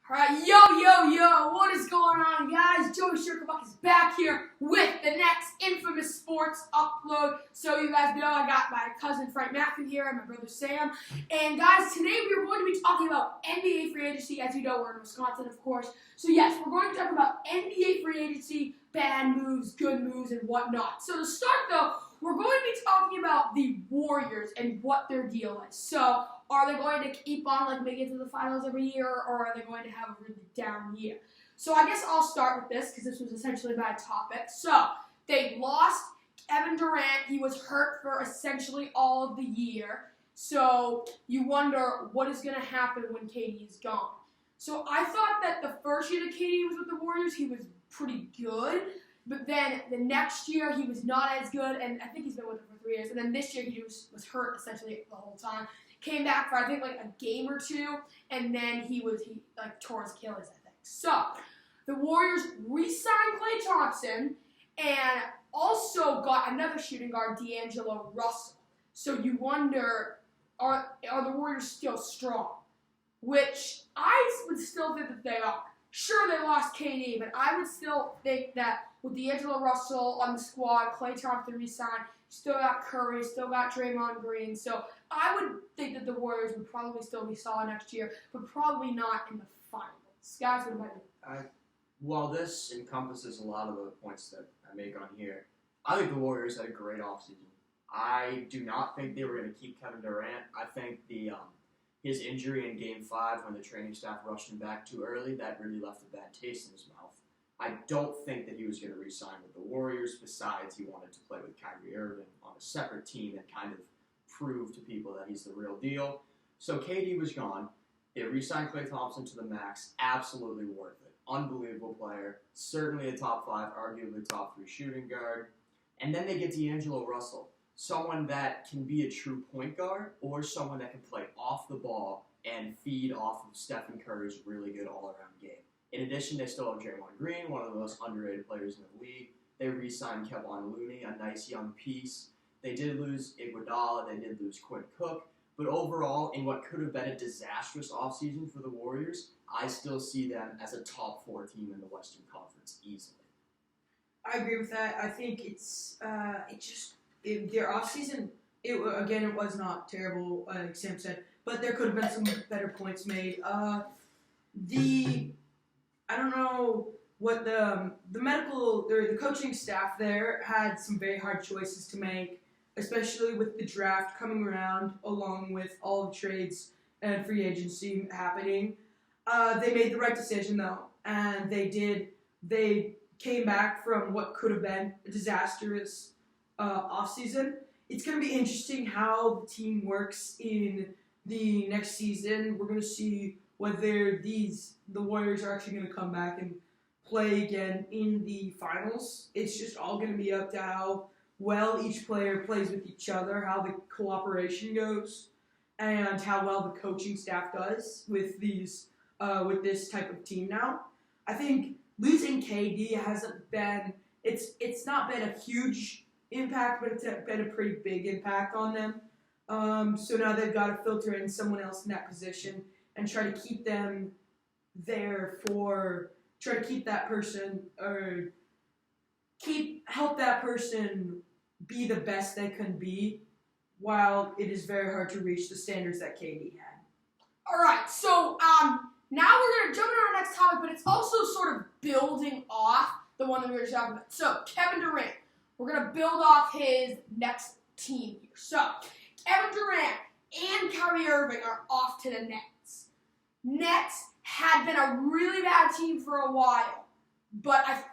Alright, yo, what is going on, guys? Joey Shirkabuck is back here with the next infamous sports upload. So you guys know I got my cousin Frank Matthew here and my brother Sam. And guys, today we are going to be talking about NBA free agency. As you know, we're in Wisconsin, of course. So yes, we're going to talk about NBA free agency, bad moves, good moves, and whatnot. So to start though, we're going to be talking about the Warriors and what their deal is. So, are they going to keep on making it to the finals every year, or are they going to have a really down year? So I guess I'll start with this because this was essentially my topic. So they lost Kevin Durant. He was hurt for essentially all of the year. So you wonder what is going to happen when KD is gone. So I thought that the first year that KD was with the Warriors, he was pretty good. But then the next year, he was not as good, and I think he's been with them for 3 years. And then this year, he was hurt essentially the whole time. Came back for, I think, a game or two, and then he tore his Achilles, I think. So, the Warriors re-signed Klay Thompson and also got another shooting guard, D'Angelo Russell. So you wonder, are the Warriors still strong? Which I would still think that they are. Sure, they lost KD, but I would still think that with D'Angelo Russell on the squad, Klay Thompson re-signed, still got Curry, still got Draymond Green. So I would think that the Warriors would probably still be solid next year, but probably not in the finals. Guys, what about you? While this encompasses a lot of the points that I make on here, I think the Warriors had a great offseason. I do not think they were going to keep Kevin Durant. I think his injury in Game 5 when the training staff rushed him back too early, that really left a bad taste in his mouth. I don't think that he was going to re-sign with the Warriors. Besides, he wanted to play with Kyrie Irving on a separate team and kind of prove to people that he's the real deal. So KD was gone. They re-signed Klay Thompson to the max. Absolutely worth it. Unbelievable player. Certainly a top 5, arguably top 3 shooting guard. And then they get D'Angelo Russell. Someone that can be a true point guard or someone that can play off the ball and feed off of Stephen Curry's really good all-around game. In addition, they still have Draymond Green, one of the most underrated players in the league. They re-signed Kevon Looney, a nice young piece. They did lose Iguodala, they did lose Quinn Cook, but overall, in what could have been a disastrous offseason for the Warriors, I still see them as a top 4 team in the Western Conference easily. I agree with that. I think their offseason, it was not terrible, like Sam said, but there could have been some better points made. I don't know what the medical or the coaching staff there had some very hard choices to make, especially with the draft coming around, along with all the trades and free agency happening. They made the right decision though, and they came back from what could have been a disastrous offseason. It's going to be interesting how the team works in the next season. We're going to see whether the Warriors are actually going to come back and play again in the finals. It's just all going to be up to how well each player plays with each other, how the cooperation goes, and how well the coaching staff does with this type of team now. I think losing KD hasn't been it's not been a huge impact, but it's been a pretty big impact on them. So now they've got to filter in someone else in that position and try to keep them there try to keep that person or help that person be the best they can be, while it is very hard to reach the standards that KD had. All right, so now we're going to jump into our next topic, but it's also sort of building off the one that we were talking about. So, Kevin Durant. We're going to build off his next team here. So, Kevin Durant and Kyrie Irving are off to the Nets. Nets had been a really bad team for a while, but I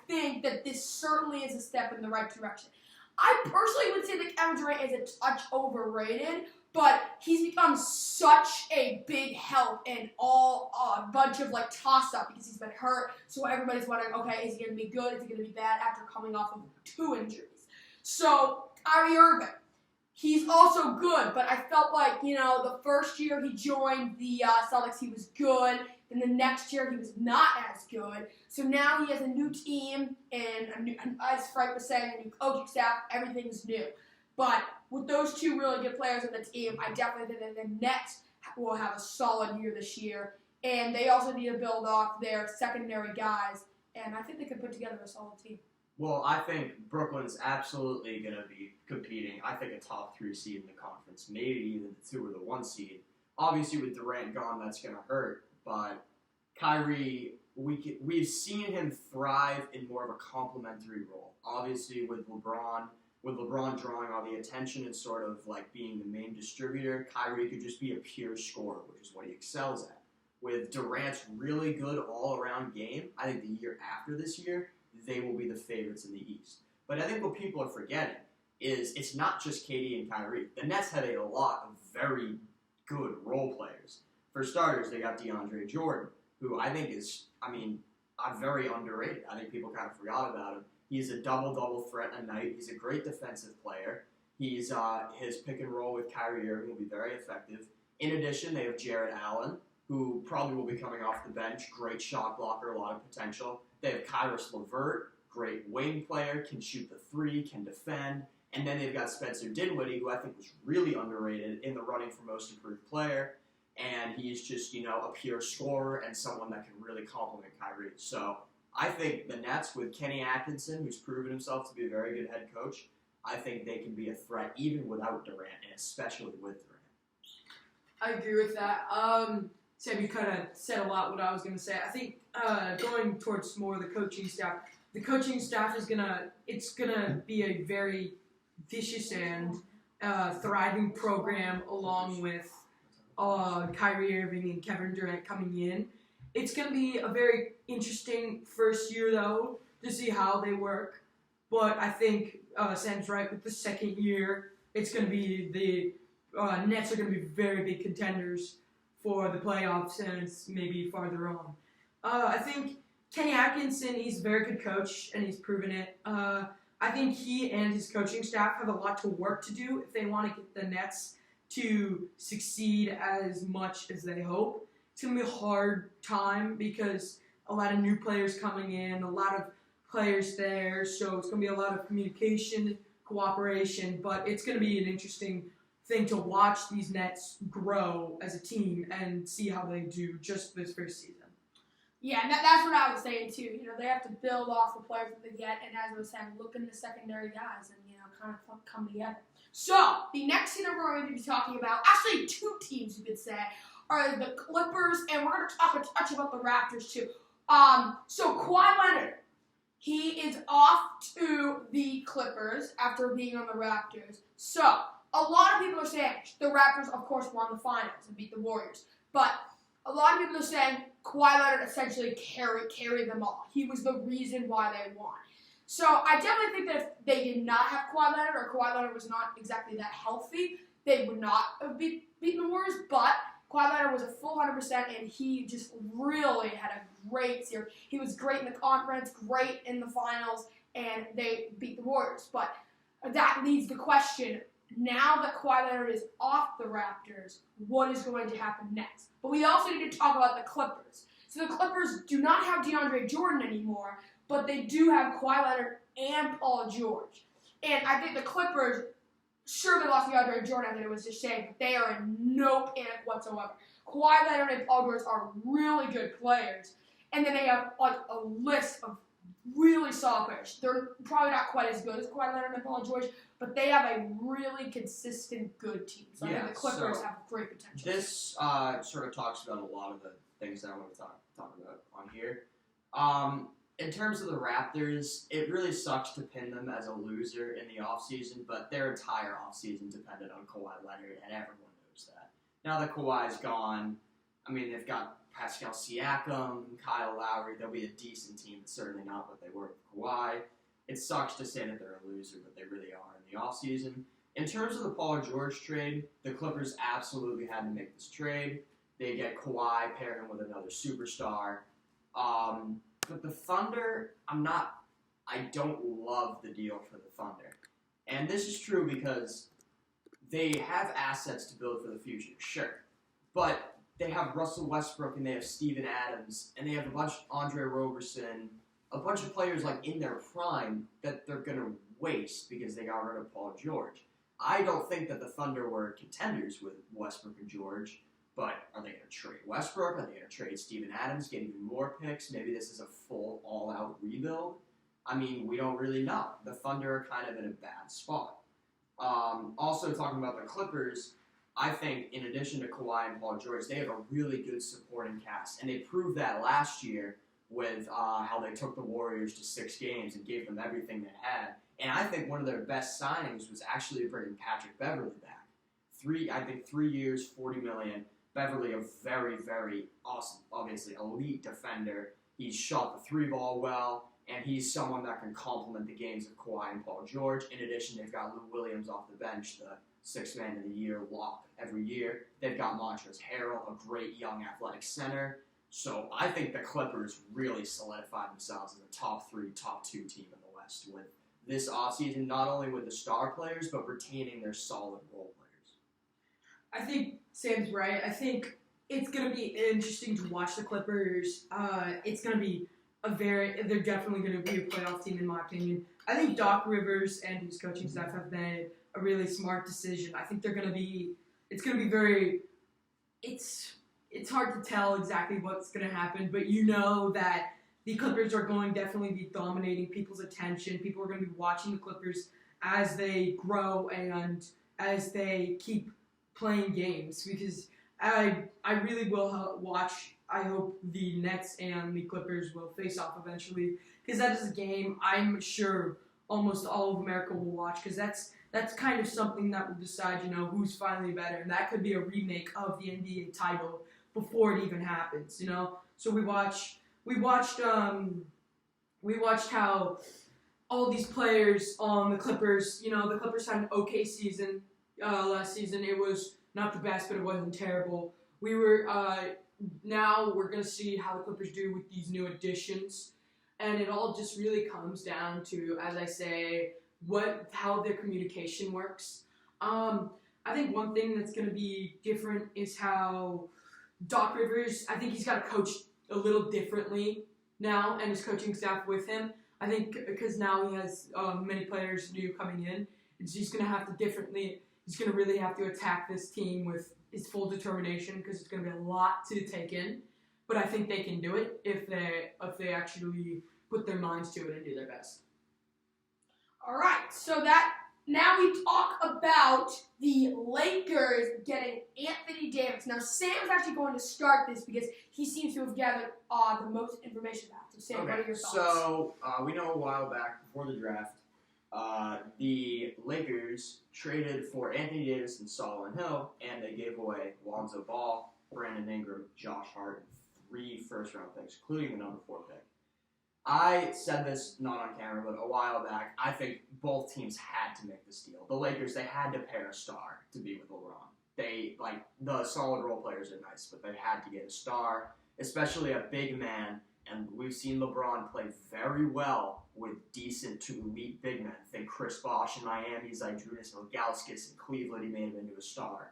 think that this certainly is a step in the right direction. I personally would say that Kevin Durant is a touch overrated, but he's become such a big help and a bunch of toss-up because he's been hurt. So everybody's wondering, okay, is he going to be good? Is he going to be bad after coming off of 2 injuries? So Kyrie Irving, he's also good, but I felt like, the first year he joined the Celtics, he was good. Then the next year, he was not as good. So now he has a new team and as Frank was saying, a new coaching staff. Everything's new. But with those 2 really good players on the team, I definitely think that the Nets will have a solid year this year. and they also need to build off their secondary guys, and I think they could put together a solid team. Well, I think Brooklyn's absolutely going to be competing. I think a top 3 seed in the conference, maybe even the 2 or the 1 seed. Obviously, with Durant gone, that's going to hurt. But Kyrie, we've seen him thrive in more of a complementary role. Obviously, with LeBron drawing all the attention and sort of like being the main distributor, Kyrie could just be a pure scorer, which is what he excels at. With Durant's really good all-around game, I think the year after this year, they will be the favorites in the East. But I think what people are forgetting is it's not just KD and Kyrie. The Nets have a lot of very good role players. For starters, they got DeAndre Jordan, who I think is, very underrated. I think people kind of forgot about him. He's a double-double threat a night. He's a great defensive player. His pick and roll with Kyrie Irving will be very effective. In addition, they have Jared Allen, who probably will be coming off the bench. Great shot blocker, a lot of potential. They have Kyrus LeVert, great wing player, can shoot the 3, can defend. And then they've got Spencer Dinwiddie, who I think was really underrated in the running for most improved player. And he's just, a pure scorer and someone that can really complement Kyrie. So I think the Nets, with Kenny Atkinson, who's proven himself to be a very good head coach, I think they can be a threat even without Durant, and especially with Durant. I agree with that. Sam, you kind of said a lot what I was going to say. I think going towards more of the coaching staff is it's gonna be a very vicious and thriving program, along with Kyrie Irving and Kevin Durant coming in. It's going to be a very interesting first year, though, to see how they work. But I think Sam's right with the second year. It's going to be the Nets are going to be very big contenders for the playoffs, and it's maybe farther on. I think Kenny Atkinson, he's a very good coach, and he's proven it. I think he and his coaching staff have a lot to work to do if they want to get the Nets to succeed as much as they hope. It's going to be a hard time because a lot of new players coming in, a lot of players there, so it's going to be a lot of communication, cooperation, but it's going to be an interesting thing to watch these Nets grow as a team and see how they do just this first season. Yeah, and that's what I was saying too. They have to build off the players that they get, and as I was saying, look into secondary guys and kind of come together. So the next team that we're going to be talking about, actually 2 teams you could say, are the Clippers, and we're going to talk a touch about the Raptors too. So Kawhi Leonard, he is off to the Clippers after being on the Raptors. So a lot of people are saying the Raptors, of course, won the finals and beat the Warriors, but a lot of people are saying Kawhi Leonard essentially carried them all. He was the reason why they won. So I definitely think that if they did not have Kawhi Leonard, or Kawhi Leonard was not exactly that healthy, they would not have beaten the Warriors. But Kawhi Leonard was a full 100%, and he just really had a great series. He was great in the conference, great in the finals, and they beat the Warriors. But that leads the question, now that Kawhi Leonard is off the Raptors, what is going to happen next? But we also need to talk about the Clippers. So the Clippers do not have DeAndre Jordan anymore, but they do have Kawhi Leonard and Paul George. And I think the Clippers, sure they lost DeAndre Jordan, I think it was a shame, but they are in no panic whatsoever. Kawhi Leonard and Paul George are really good players. And then they have a list of really solid players. They're probably not quite as good as Kawhi Leonard and Paul George, but they have a really consistent good team. So I think the Clippers have great potential. This sort of talks about a lot of the things that I want to talk about on here. In terms of the Raptors, it really sucks to pin them as a loser in the offseason, but their entire offseason depended on Kawhi Leonard, and everyone knows that. Now that Kawhi's gone, they've got Pascal Siakam, Kyle Lowry. They'll be a decent team, but certainly not what they were with Kawhi. It sucks to say that they're a loser, but they really are in the offseason. In terms of the Paul George trade, the Clippers absolutely had to make this trade. They get Kawhi, pair him with another superstar. But the Thunder, I don't love the deal for the Thunder. And this is true because they have assets to build for the future, sure. But they have Russell Westbrook, and they have Steven Adams, and they have a bunch of Andre Roberson, a bunch of players in their prime that they're going to waste because they got rid of Paul George. I don't think that the Thunder were contenders with Westbrook and George, But are they going to trade Westbrook? Are they going to trade Steven Adams, get even more picks? Maybe this is a full all-out rebuild. I mean, we don't really know. The Thunder are kind of in a bad spot. Also, talking about the Clippers, I think in addition to Kawhi and Paul George, they have a really good supporting cast. And they proved that last year with how they took the Warriors to 6 games and gave them everything they had. And I think one of their best signings was actually bringing Patrick Beverley back. 3 years, $40 million. Beverley, a very, very awesome, obviously elite defender. He's shot the 3 ball well, and he's someone that can complement the games of Kawhi and Paul George. In addition, they've got Lou Williams off the bench, the 6th man of the year lock every year. They've got Montrezl Harrell, a great young athletic center. So I think the Clippers really solidified themselves as a top 3, top 2 team in the West with this offseason, not only with the star players, but retaining their solid role players. I think Sam's right. I think it's going to be interesting to watch the Clippers. It's going to be they're definitely going to be a playoff team in my opinion. I think Doc Rivers and his coaching staff have made a really smart decision. I think it's going to be very, it's hard to tell exactly what's going to happen, but you know that the Clippers are going to definitely be dominating people's attention. People are going to be watching the Clippers as they grow and as they keep playing games, because I really will watch. I hope the Nets and the Clippers will face off eventually, because that is a game I'm sure almost all of America will watch, because that's kind of something that will decide, who's finally better, and that could be a remake of the NBA title before it even happens, So we watched how all these players on the Clippers, the Clippers had an okay season last season. It was not the best, but it wasn't terrible. Now we're going to see how the Clippers do with these new additions. And it all just really comes down to, as I say, how their communication works. I think one thing that's going to be different is how Doc Rivers, I think he's got to coach a little differently now, and his coaching staff with him. I think because now he has many players new coming in, he's going to really have to attack this team with his full determination, because it's going to be a lot to take in. But I think they can do it if they actually put their minds to it and do their best. All right, so now we talk about the Lakers getting Anthony Davis. Now, Sam's actually going to start this because he seems to have gathered the most information about it. So, Sam, what are your thoughts? So, we know a while back, before the draft, the Lakers traded for Anthony Davis and Solomon Hill, and they gave away Lonzo Ball, Brandon Ingram, Josh Hart, and 3 first-round picks, including the number 4 pick. I said this not on camera, but a while back, I think both teams had to make this deal. The Lakers, they had to pair a star to be with LeBron. The solid role players are nice, but they had to get a star, especially a big man. And we've seen LeBron play very well with decent to elite big men. Think Chris Bosh in Miami, Zydrunas Ilgauskas in Cleveland, he made him into a star.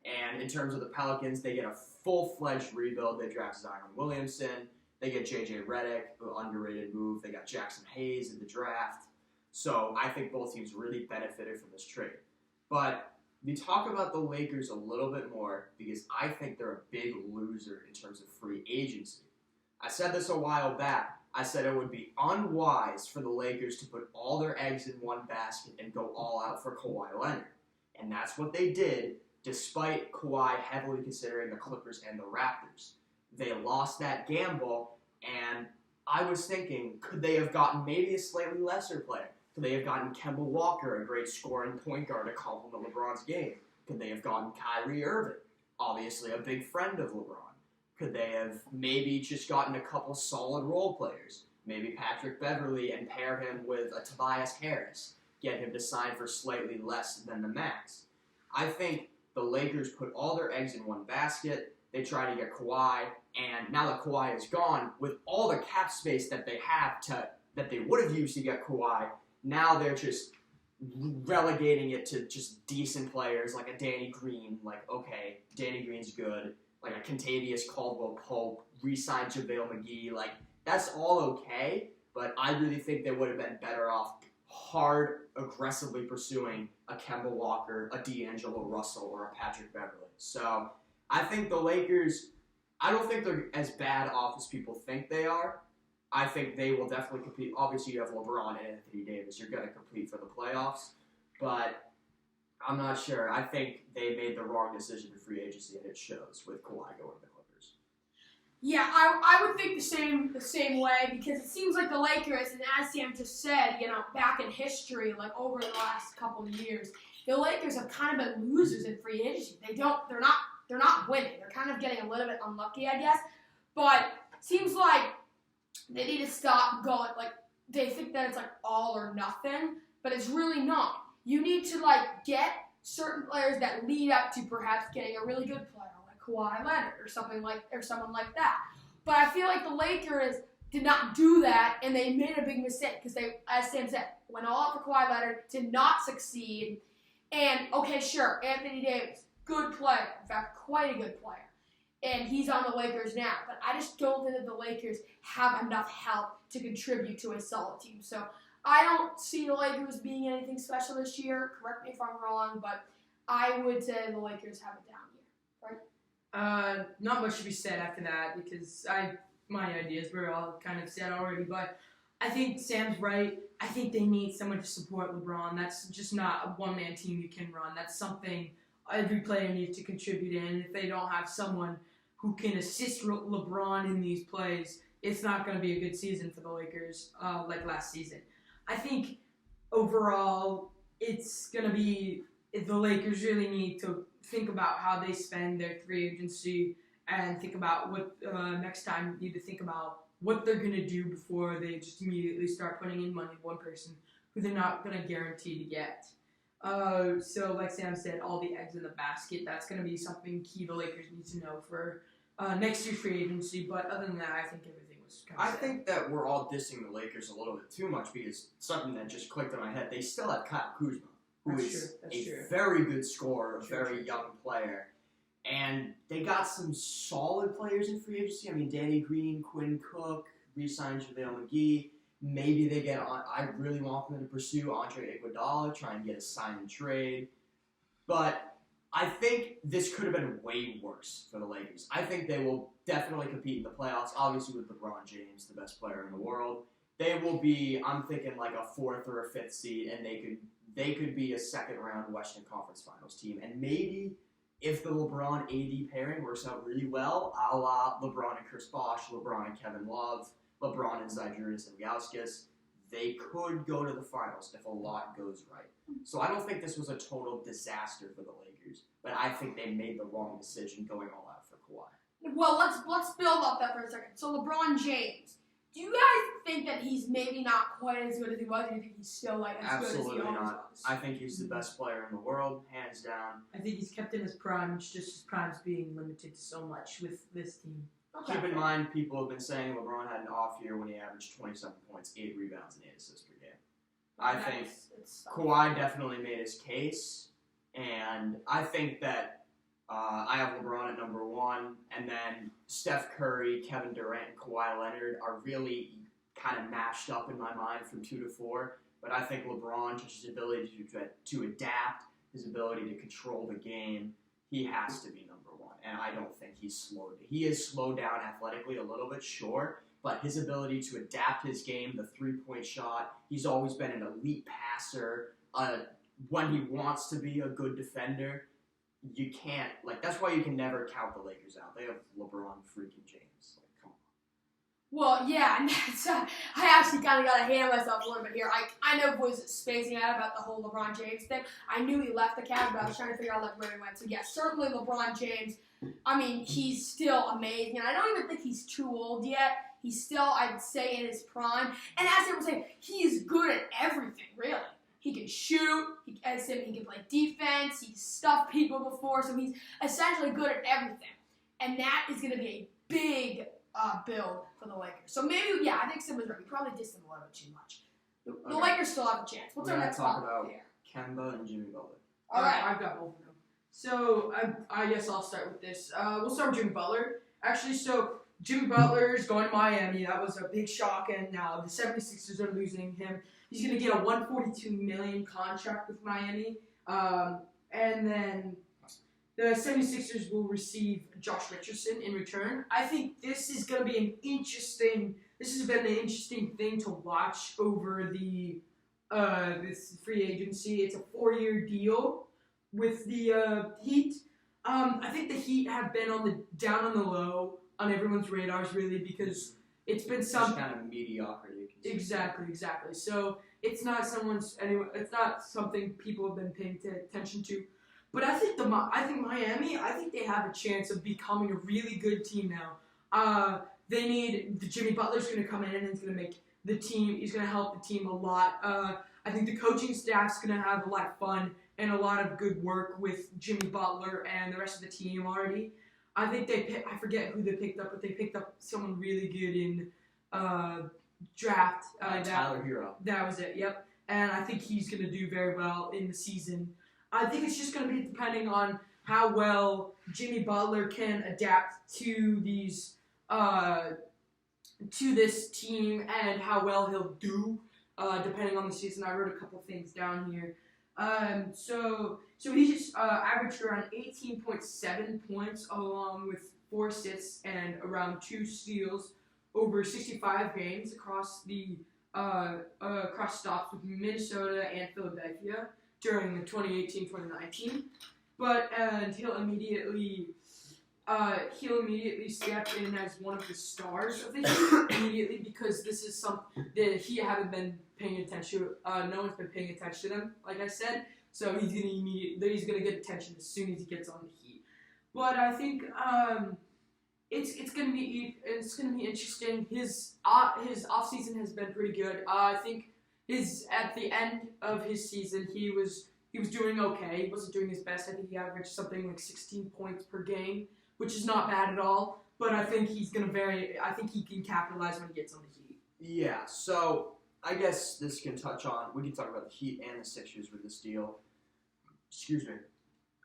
And in terms of the Pelicans, they get a full-fledged rebuild. They draft Zion Williamson. They get J.J. Redick, an underrated move. They got Jackson Hayes in the draft. So I think both teams really benefited from this trade. But we talk about the Lakers a little bit more because I think they're a big loser in terms of free agency. I said this a while back. I said it would be unwise for the Lakers to put all their eggs in one basket and go all out for Kawhi Leonard. And that's what they did, despite Kawhi heavily considering the Clippers and the Raptors. They lost that gamble, and I was thinking, could they have gotten maybe a slightly lesser player? Could they have gotten Kemba Walker, a great scoring point guard to complement LeBron's game? Could they have gotten Kyrie Irving, obviously a big friend of LeBron? Could they have maybe just gotten a couple solid role players? Maybe Patrick Beverley and pair him with a Tobias Harris, get him to sign for slightly less than the max. I think the Lakers put all their eggs in one basket. They try to get Kawhi, and now that Kawhi is gone, with all the cap space that they have that they would have used to get Kawhi, now they're just relegating it to just decent players like a Danny Green. Like, okay, Danny Green's good. Like a Kentavious Caldwell-Pope, re-signed JaVale McGee. Like, that's all okay, but I really think they would have been better off aggressively pursuing a Kemba Walker, a D'Angelo Russell, or a Patrick Beverley. So I think the Lakers, I don't think they're as bad off as people think they are. I think they will definitely compete. Obviously, you have LeBron and Anthony Davis. You're going to compete for the playoffs. But I'm not sure. I think they made the wrong decision in free agency, and it shows with Kawhi going to the Clippers. Yeah, I would think the same way, because it seems like the Lakers, and as Sam just said, back in history, like over the last couple of years, the Lakers have kind of been losers in free agency. They're not winning. They're kind of getting a little bit unlucky, I guess. But seems like they need to stop going, like, they think that it's like all or nothing, but it's really not. You need to get certain players that lead up to perhaps getting a really good player, like Kawhi Leonard or someone like that. But I feel like the Lakers did not do that, and they made a big mistake because they, as Sam said, went all out for Kawhi Leonard, did not succeed. And okay, sure, Anthony Davis, good player, in fact, quite a good player. And he's on the Lakers now. But I just don't think that the Lakers have enough help to contribute to a solid team. So I don't see the Lakers being anything special this year. Correct me if I'm wrong, but I would say the Lakers have a down year. Right? Not much to be said after that, because my ideas were all kind of said already. But I think Sam's right. I think they need someone to support LeBron. That's just not a one-man team you can run. That's something every player needs to contribute in. If they don't have someone who can assist LeBron in these plays, it's not going to be a good season for the Lakers like last season. I think overall it's going to be the Lakers really need to think about how they spend their free agency and think about what next time need to think about what they're going to do before they just immediately start putting in money to one person who they're not going to guarantee to get. So like Sam said, all the eggs in the basket, that's going to be something key the Lakers need to know for next year's free agency. But other than that, I think everything was kind of set. think that we're all dissing the Lakers a little bit too much because something that just clicked in my head, they still have Kyle Kuzma, who is a very good scorer, a very young player. And they got some solid players in free agency. I mean, Danny Green, Quinn Cook, re-signed JaVale McGee. Maybe they get on. I really want them to pursue Andre Iguodala, try and get a sign and trade. But I think this could have been way worse for the Lakers. I think they will definitely compete in the playoffs, obviously with LeBron James, the best player in the world. They will be, I'm thinking, like a 4th or a 5th seed, and they could be a second-round Western Conference Finals team. And maybe if the LeBron-AD pairing works out really well, a la LeBron and Chris Bosh, LeBron and Kevin Love, LeBron and Zydrunas and Ilgauskas, they could go to the finals if a lot goes right. So I don't think this was a total disaster for the Lakers, but I think they made the wrong decision going all out for Kawhi. Well, let's build up that for a second. So LeBron James, do you guys think that he's maybe not quite as good as he was, or do you think he's still as Absolutely good as he always not. was? I think he's the best player in the world, hands down. I think he's kept in his prime. It's just his prime's being limited so much with this team. Okay. Keep in mind, people have been saying LeBron had an off year when he averaged 27 points, 8 rebounds, and 8 assists per game. I think Kawhi definitely made his case, and I think that I have LeBron at number 1, and then Steph Curry, Kevin Durant, and Kawhi Leonard are really kind of mashed up in my mind from 2 to 4. But I think LeBron, just his ability to adapt, his ability to control the game, he has to be number 1. And I don't think he's slowed. He is slowed down athletically a little bit, sure, but his ability to adapt his game, the three-point shot, he's always been an elite passer. When he wants to be a good defender, you can't, that's why you can never count the Lakers out. They have LeBron freaking James. Come on. Well, yeah, and that's, I actually kind of got to handle myself a little bit here. I know was spacing out about the whole LeBron James thing. I knew he left the Cavs, but I was trying to figure out where he went. So, yeah, certainly LeBron James, I mean, he's still amazing. And I don't even think he's too old yet. He's still, I'd say, in his prime. And as I was saying, he's good at everything, really. He can shoot. He can play defense. He's stuffed people before. So he's essentially good at everything. And that is going to be a big build for the Lakers. So maybe, yeah, I think Sim was right. We probably dissed him a little bit too much. The Lakers still have a chance. What's our next talk topic about here? Kemba and Jimmy Butler. All right. I've got both of them. So I guess I'll start with this. We'll start with Jimmy Butler. Actually, so Jimmy Butler's going to Miami. That was a big shock, and now the 76ers are losing him. He's going to get a $142 million contract with Miami. And then the 76ers will receive Josh Richardson in return. I think this is going to be this has been an interesting thing to watch over this free agency. It's a 4-year deal with the Heat. I think the Heat have been down on the low on everyone's radars, really, because it's been some kind of mediocrity. Exactly. So it's not something people have been paying attention to. But I think Miami. I think they have a chance of becoming a really good team now. They need Jimmy Butler's going to come in and he's going to make the team. He's going to help the team a lot. I think the coaching staff's going to have a lot of fun and a lot of good work with Jimmy Butler and the rest of the team already. I think I forget who they picked up, but they picked up someone really good in draft. Tyler Hero. That was it. Yep. And I think he's going to do very well in the season. I think it's just going to be depending on how well Jimmy Butler can adapt to this team and how well he'll do, depending on the season. I wrote a couple things down here. So he just averaged around 18.7 points, along with 4 assists and around 2 steals over 65 games across stops with Minnesota and Philadelphia during the 2018-2019. And he'll immediately step in as one of the stars of the Heat immediately, because this is something that he haven't been paying attention to. No one's been paying attention to them, like I said. So he's gonna get attention as soon as he gets on the Heat. But I think it's gonna be interesting. His offseason has been pretty good. I think at the end of his season he was doing okay. He wasn't doing his best. I think he averaged something like 16 points per game, which is not bad at all. But I think I think he can capitalize when he gets on the Heat. Yeah. So I guess we can talk about the Heat and the Sixers with this deal. Excuse me.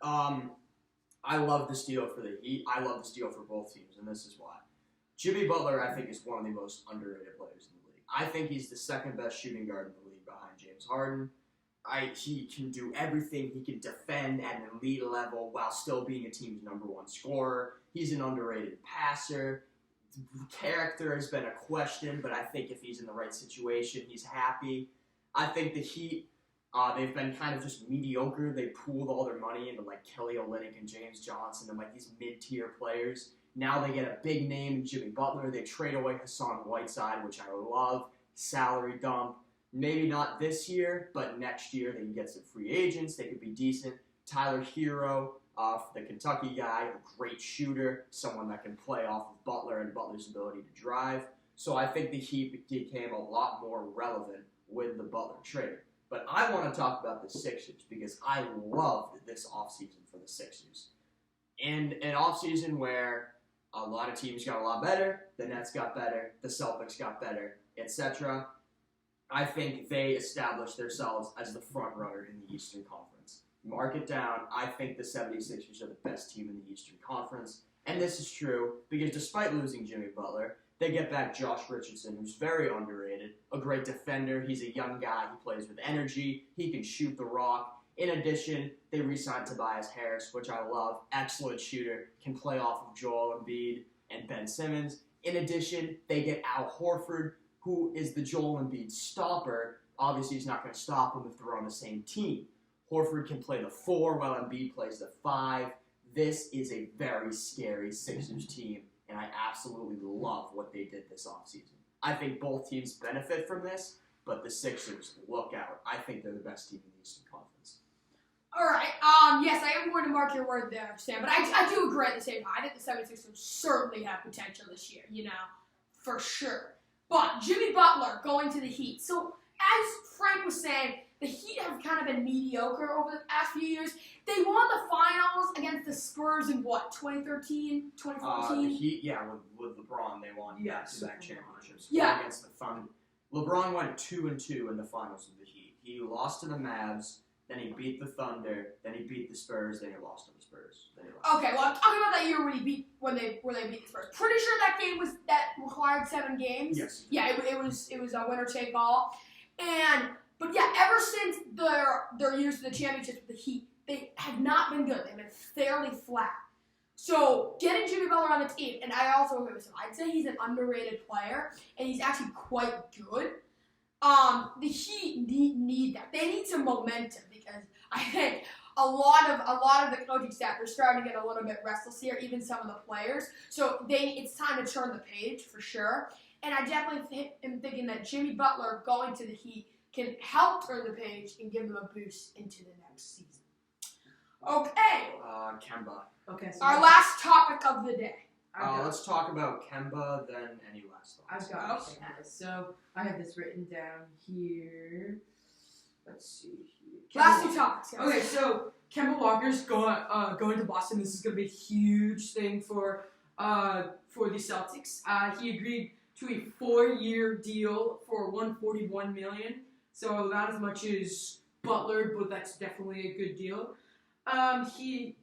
I love this deal for the Heat. I love this deal for both teams, and this is why. Jimmy Butler, I think, is one of the most underrated players in the league. I think he's the second best shooting guard in the league behind James Harden. He can do everything. He can defend at an elite level while still being a team's number 1 scorer. He's an underrated passer. Character has been a question, but I think if he's in the right situation, he's happy. I think the Heat, they've been kind of just mediocre. They pooled all their money into like Kelly Olynyk and James Johnson and like these mid-tier players. Now they get a big name in Jimmy Butler. They trade away Hassan Whiteside, which I love. Salary dump. Maybe not this year, but next year they can get some free agents. They could be decent. Tyler Hero, the Kentucky guy, a great shooter, someone that can play off of Butler and Butler's ability to drive. So I think the Heat became a lot more relevant with the Butler trade. But I want to talk about the Sixers because I loved this offseason for the Sixers. And an offseason where a lot of teams got a lot better, the Nets got better, the Celtics got better, etc. I think they established themselves as the front runner in the Eastern Conference. Mark it down. I think the 76ers are the best team in the Eastern Conference. And this is true because despite losing Jimmy Butler, they get back Josh Richardson, who's very underrated, a great defender. He's a young guy. He plays with energy. He can shoot the rock. In addition, they re-signed Tobias Harris, which I love. Excellent shooter. Can play off of Joel Embiid and Ben Simmons. In addition, they get Al Horford, who is the Joel Embiid stopper. Obviously, he's not going to stop him if they're on the same team. Horford can play the 4 while Embiid plays the 5. This is a very scary Sixers team, and I absolutely love what they did this offseason. I think both teams benefit from this, but the Sixers, look out. I think they're the best team in the Eastern Conference. All right. Yes, I am going to mark your word there, Sam, but I do agree at the same time. I think the 76ers certainly have potential this year, for sure. But Jimmy Butler going to the Heat. So, as Frank was saying, the Heat have kind of been mediocre over the past few years. They won the finals against the Spurs in, 2013, 2014? The Heat, with LeBron, they won back-to-back championships. Yeah. Against the Thunder. LeBron went 2-2 in the finals with the Heat. He lost to the Mavs, then he beat the Thunder, then he beat the Spurs, then he lost to the Spurs. Okay, well, I'm talking about that year when they beat the Spurs. Pretty sure that game that required 7 games. Yes. Yeah, it was a winner take all, but ever since their years to the championships with the Heat, they have not been good. They've been fairly flat. So getting Jimmy Butler on the team, and I also agree with him. I'd say he's an underrated player, and he's actually quite good. The Heat need that. They need some momentum because I think a lot of the coaching staff are starting to get a little bit restless here, even some of the players. So it's time to turn the page for sure. And I definitely am thinking that Jimmy Butler going to the Heat can help turn the page and give them a boost into the next season. Okay. Kemba. Okay. So Our last topic of the day. Let's talk about Kemba, then any last thoughts. I've got Kemba. So I have this written down here. Let's see here. Last two topics. Yes. Okay, so Kemba Walker's going to Boston. This is going to be a huge thing for the Celtics. He agreed to a 4-year deal for $141 million. So not as much as Butler, but that's definitely a good deal. I'm trying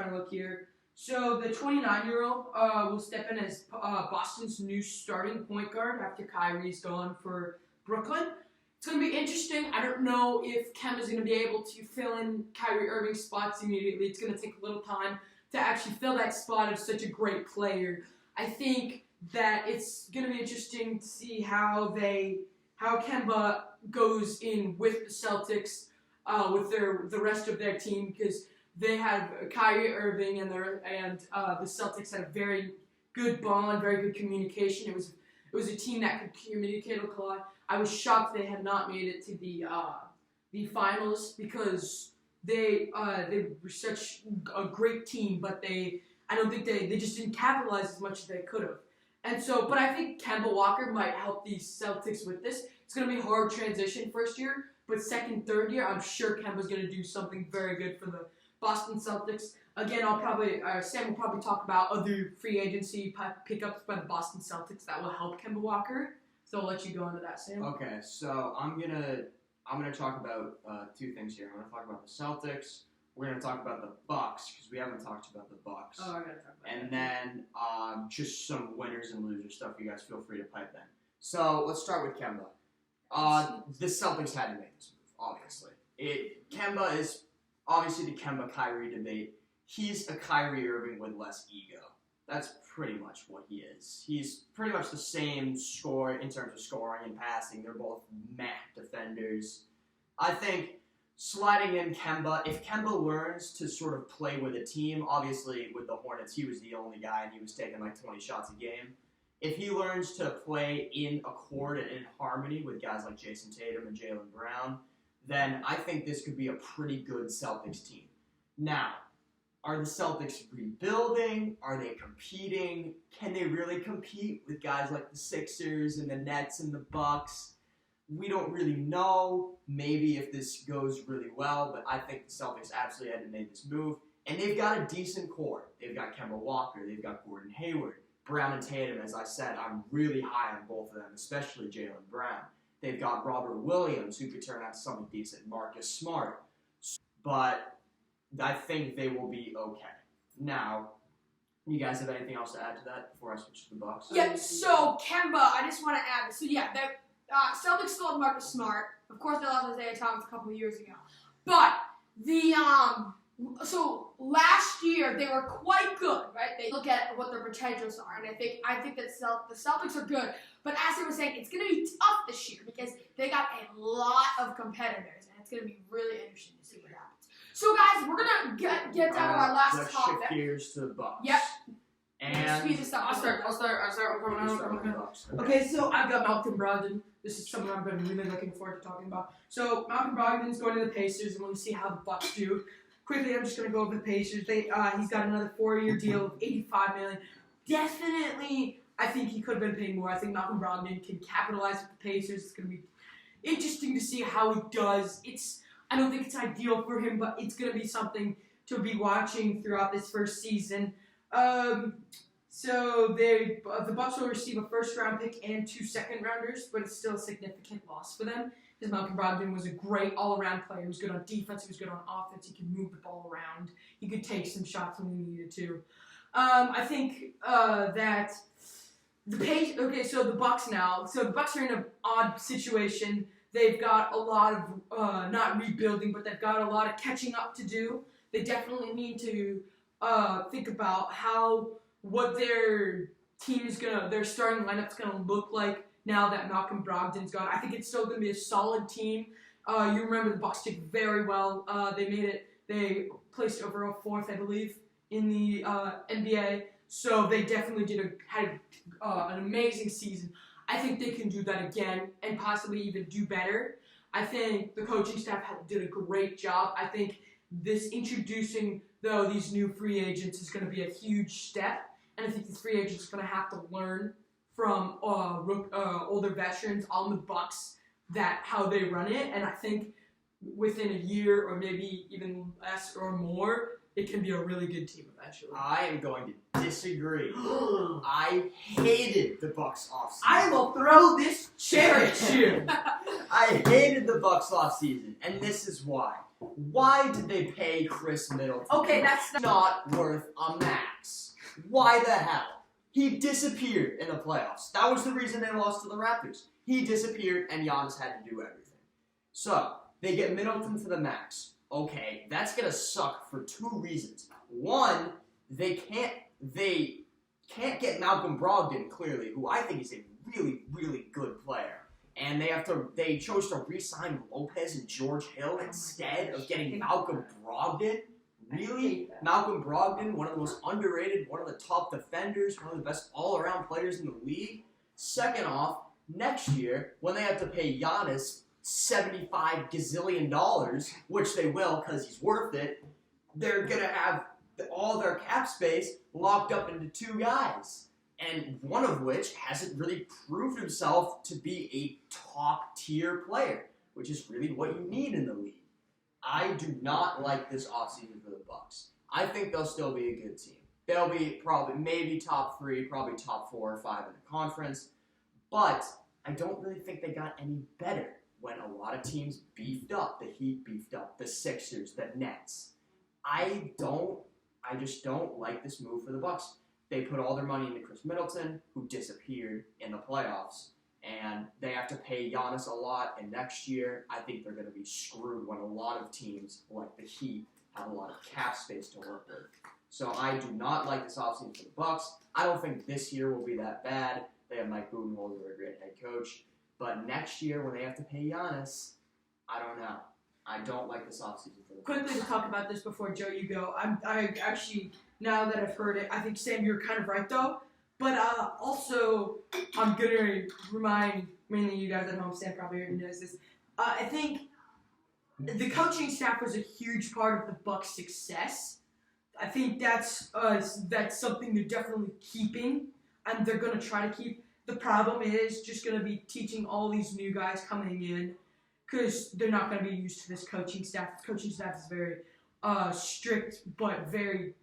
to look here. So the 29-year-old will step in as Boston's new starting point guard after Kyrie's gone for Brooklyn. It's going to be interesting. I don't know if Kemba's going to be able to fill in Kyrie Irving's spots immediately. It's going to take a little time to actually fill that spot of such a great player. I think that it's going to be interesting to see how Kemba goes in with the Celtics, with the rest of their team, because they have Kyrie Irving and the Celtics had a very good bond, very good communication. It was a team that could communicate a lot. I was shocked they had not made it to the finals because they were such a great team, but I don't think they just didn't capitalize as much as they could have. And so, but I think Kemba Walker might help the Celtics with this. It's going to be a hard transition first year, but second, third year, I'm sure Kemba's going to do something very good for the Boston Celtics. Again, Sam will probably talk about other free agency pickups by the Boston Celtics that will help Kemba Walker. So I'll let you go into that, Sam. Okay, so I'm gonna talk about two things here. I'm gonna talk about the Celtics. We're gonna talk about the Bucks because we haven't talked about the Bucks. Oh, I gotta talk about and then just some winners and losers stuff. You guys feel free to pipe in. So let's start with Kemba. The Celtics had to make this move, obviously. Kemba is obviously the Kemba Kyrie debate. He's a Kyrie Irving with less ego. That's pretty much what he is. He's pretty much the same score in terms of scoring and passing. They're both defenders. I think sliding in Kemba, if Kemba learns to sort of play with a team, obviously with the Hornets he was the only guy and he was taking like 20 shots a game. If he learns to play in accord and in harmony with guys like Jason Tatum and Jaylen Brown, then I think this could be a pretty good Celtics team. Now, are the Celtics rebuilding? Are they competing? Can they really compete with guys like the Sixers and the Nets and the Bucks? We don't really know. Maybe if this goes really well, but I think the Celtics absolutely had to make this move. And they've got a decent core. They've got Kemba Walker. They've got Gordon Hayward. Brown and Tatum, as I said, I'm really high on both of them, especially Jaylen Brown. They've got Robert Williams, who could turn out something decent, Marcus Smart. But I think they will be okay. Now, you guys have anything else to add to that before I switch to the Bucks? Yeah, so Kemba, I just want to add, so yeah, Celtics still have Marcus Smart. Of course, they lost Isaiah Thomas a couple of years ago. But so last year they were quite good, right? They look at what their potentials are, and I think that the Celtics are good. But as I was saying, it's going to be tough this year because they got a lot of competitors, and it's going to be really interesting to see what happens. So guys, we're gonna get down to our last let's topic. Shift gears to the Bucks. Yep. And Speed this up. I'll start. We'll start with the Bucks. Okay, so I've got Malcolm Brogdon. This is something I've been really looking forward to talking about. So Malcolm Brogdon's going to the Pacers, and we'll see how the Bucks do. Quickly, I'm just going to go over the Pacers. He's got another 4-year deal of $85 million. Definitely, I think he could have been paid more. I think Malcolm Brogdon can capitalize with the Pacers. It's going to be interesting to see how he does. I don't think it's ideal for him, but it's going to be something to be watching throughout this first season. So the Bucks will receive a first-round pick and 2 second-rounders, but it's still a significant loss for them because Malcolm Brogdon was a great all-around player. He was good on defense. He was good on offense. He could move the ball around. He could take some shots when he needed to. I think that the Bucks now. So the Bucks are in an odd situation. they've got a lot of not rebuilding, but they've got a lot of catching up to do. They definitely need to think about what their their starting lineup's gonna look like now that Malcolm Brogdon's gone. I think it's still gonna be a solid team. You remember the Bucks did very well. They placed overall 4th, I believe, in the NBA. So they definitely had an amazing season. I think they can do that again and possibly even do better. I think the coaching staff did a great job. I think introducing these new free agents is going to be a huge step, and I think these free agents are going to have to learn from older veterans on the Bucks how they run it. And I think within a year or maybe even less or more, it can be a really good team eventually. I am going to disagree. I hated the Bucks offseason. I will throw this chair at you. I hated the Bucks offseason, and this is why. Why did they pay Chris Middleton? Okay, that's not worth a max. Why the hell? He disappeared in the playoffs. That was the reason they lost to the Raptors. He disappeared, and Giannis had to do everything. So, they get Middleton for the max. Okay, that's gonna suck for 2 reasons. One, they can't get Malcolm Brogdon, clearly, who I think is a really, really good player. And they chose to re-sign Lopez and George Hill instead of getting Malcolm Brogdon. Really? Malcolm Brogdon, one of the most underrated, one of the top defenders, one of the best all-around players in the league. Second off, next year, when they have to pay Giannis $75 gazillion, which they will because he's worth it, they're going to have all their cap space locked up into 2 guys. And one of which hasn't really proved himself to be a top-tier player, which is really what you need in the league. I do not like this offseason for the Bucks. I think they'll still be a good team. They'll be maybe top 3, probably top 4 or 5 in the conference. But I don't really think they got any better when a lot of teams beefed up. The Heat beefed up, the Sixers, the Nets. I just don't like this move for the Bucks. They put all their money into Chris Middleton, who disappeared in the playoffs, and they have to pay Giannis a lot, and next year, I think they're going to be screwed when a lot of teams, like the Heat, have a lot of cap space to work with. So I do not like this offseason for the Bucks. I don't think this year will be that bad. They have Mike Budenholzer, a great head coach. But next year, when they have to pay Giannis, I don't know. I don't like this offseason for the Bucks. Quickly to talk about this before, Joe, you go. I actually, now that I've heard it, I think, Sam, you're kind of right, though. But also, I'm going to remind mainly you guys at home, Sam probably already knows this. I think the coaching staff was a huge part of the Bucks' success. I think that's something they're definitely keeping, and they're going to try to keep. The problem is just going to be teaching all these new guys coming in, because they're not going to be used to this coaching staff. The coaching staff is very strict, but very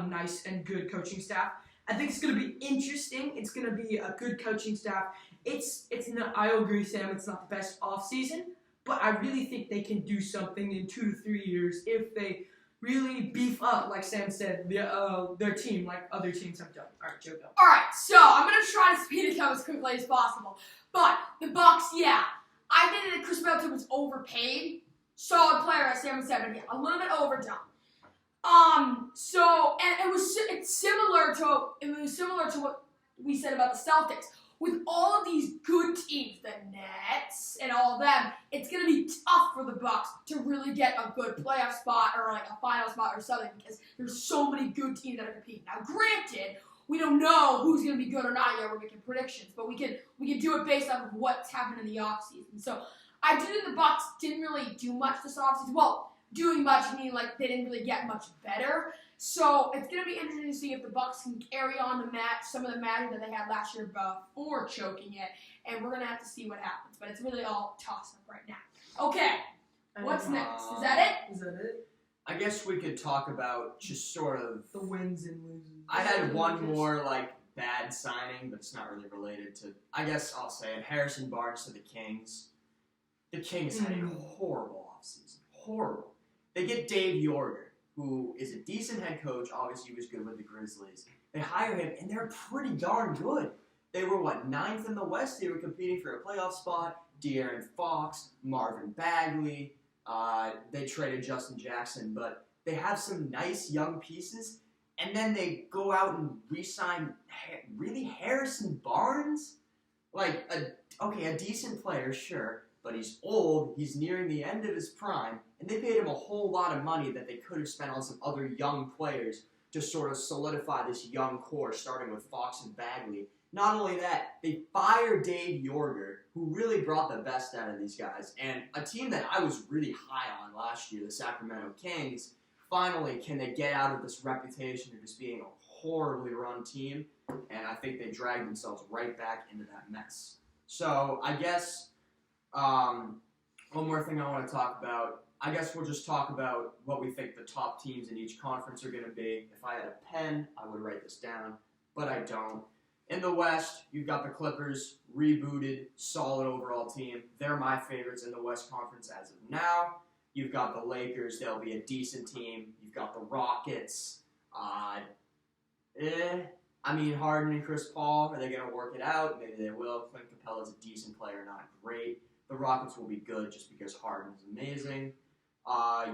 nice and good coaching staff. I think it's going to be interesting. It's going to be a good coaching staff. It's not. I agree, Sam. It's not the best off season, but I really think they can do something in 2 to 3 years if they really beef up, like Sam said, their team, like other teams have done. All right, Joe, go. All right, so I'm gonna try to speed it up as quickly as possible. But the Bucks, yeah, I think that Chris Middleton was overpaid. Solid player, as Sam said, but yeah, a little bit overdone. So and it's similar to what we said about the Celtics. With all of these good teams, the Nets and all of them, it's going to be tough for the Bucks to really get a good playoff spot or like a final spot or something because there's so many good teams that are competing. Now, granted, we don't know who's going to be good or not yet. We're making predictions, but we can do it based off of what's happened in the offseason. So I do think the Bucks didn't really do much this offseason. Well, doing much meaning like they didn't really get much better. So it's going to be interesting to see if the Bucks can carry on some of the magic that they had last year before choking it, and we're going to have to see what happens. But it's really all toss-up right now. Okay, what's next? Is that it? Is that it? I guess we could talk about just sort of the wins and loses. I had one more bad signing, but it's not really related to. I guess I'll say it. Harrison Barnes to the Kings. The Kings had a horrible offseason. Horrible. They get Dave Yorger, who is a decent head coach. Obviously, he was good with the Grizzlies. They hire him, and they're pretty darn good. They were, 9th in the West? They were competing for a playoff spot. De'Aaron Fox, Marvin Bagley. They traded Justin Jackson, but they have some nice young pieces. And then they go out and re-sign really Harrison Barnes? Like, a decent player, sure, but he's old, he's nearing the end of his prime, and they paid him a whole lot of money that they could have spent on some other young players to sort of solidify this young core, starting with Fox and Bagley. Not only that, they fired Dave Yorger, who really brought the best out of these guys, and a team that I was really high on last year, the Sacramento Kings. Finally, can they get out of this reputation of just being a horribly run team? And I think they dragged themselves right back into that mess. So I guess one more thing I want to talk about. I guess we'll just talk about what we think the top teams in each conference are going to be. If I had a pen, I would write this down, but I don't. In the West, you've got the Clippers, rebooted, solid overall team. They're my favorites in the West Conference as of now. You've got the Lakers. They'll be a decent team. You've got the Rockets. Harden and Chris Paul, are they going to work it out? Maybe they will. Clint Capella's a decent player, not great. The Rockets will be good just because Harden is amazing.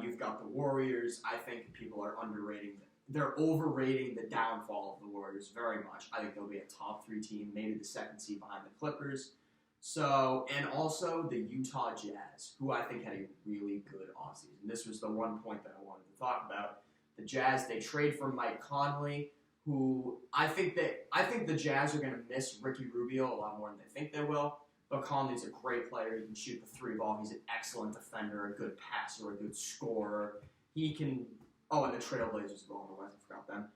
You've got the Warriors. I think people are underrating them. They're overrating the downfall of the Warriors very much. I think they'll be a top 3 team, maybe the 2nd seed behind the Clippers. So, and also the Utah Jazz, who I think had a really good offseason. This was the one point that I wanted to talk about. The Jazz, they trade for Mike Conley, who I think the Jazz are going to miss Ricky Rubio a lot more than they think they will. But Conley's a great player. He can shoot the 3 ball. He's an excellent defender, a good passer, a good scorer. He can. Oh, and the Trailblazers as well. Otherwise, I forgot them.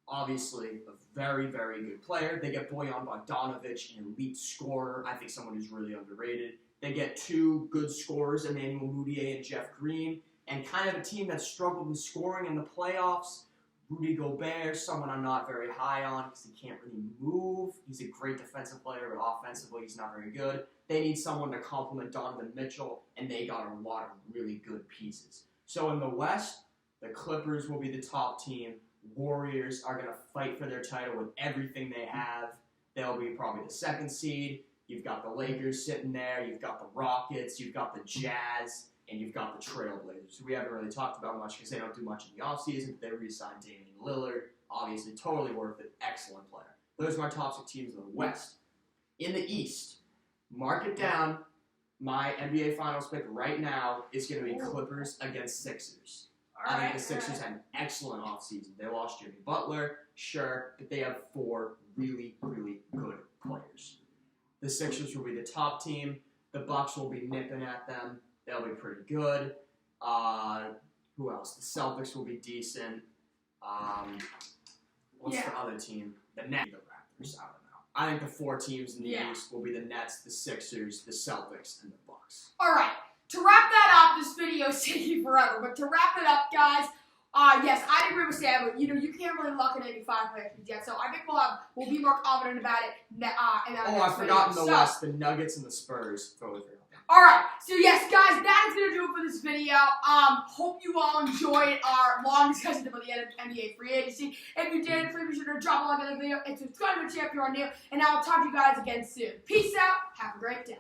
Obviously, a very, very good player. They get Bojan Bogdanovic, an elite scorer. I think someone who's really underrated. They get 2 good scorers, Emmanuel Mudiay and Jeff Green, and kind of a team that struggled with scoring in the playoffs. Rudy Gobert, someone I'm not very high on because he can't really move. He's a great defensive player, but offensively he's not very good. They need someone to complement Donovan Mitchell, and they got a lot of really good pieces. So in the West, the Clippers will be the top team. Warriors are going to fight for their title with everything they have. They'll be probably the 2nd seed. You've got the Lakers sitting there. You've got the Rockets. You've got the Jazz. And you've got the Trailblazers, who we haven't really talked about much because they don't do much in the offseason, but they re-signed Damian Lillard. Obviously, totally worth it. Excellent player. Those are my top 6 teams in the West. In the East, mark it down. My NBA Finals pick right now is going to be Clippers against Sixers. I think the Sixers had an excellent offseason. They lost Jimmy Butler, sure, but they have 4 really, really good players. The Sixers will be the top team. The Bucks will be nipping at them. They'll be pretty good. Who else? The Celtics will be decent. What's the other team? The Nets. The Raptors. I don't know. I think the 4 teams in the East will be the Nets, the Sixers, the Celtics, and the Bucks. All right. To wrap that up, this video is taking forever. But to wrap it up, guys, yes, I agree with Sam. But, you can't really lock in any 5 players yet. So I think we'll be more confident about it. I forgot in the West, the Nuggets and the Spurs. Totally forgot. Alright, so yes, guys, that is going to do it for this video. Hope you all enjoyed our long discussion about the NBA free agency. If you did, please be sure to drop a like on the video and subscribe to the channel if you're new. And I will talk to you guys again soon. Peace out. Have a great day.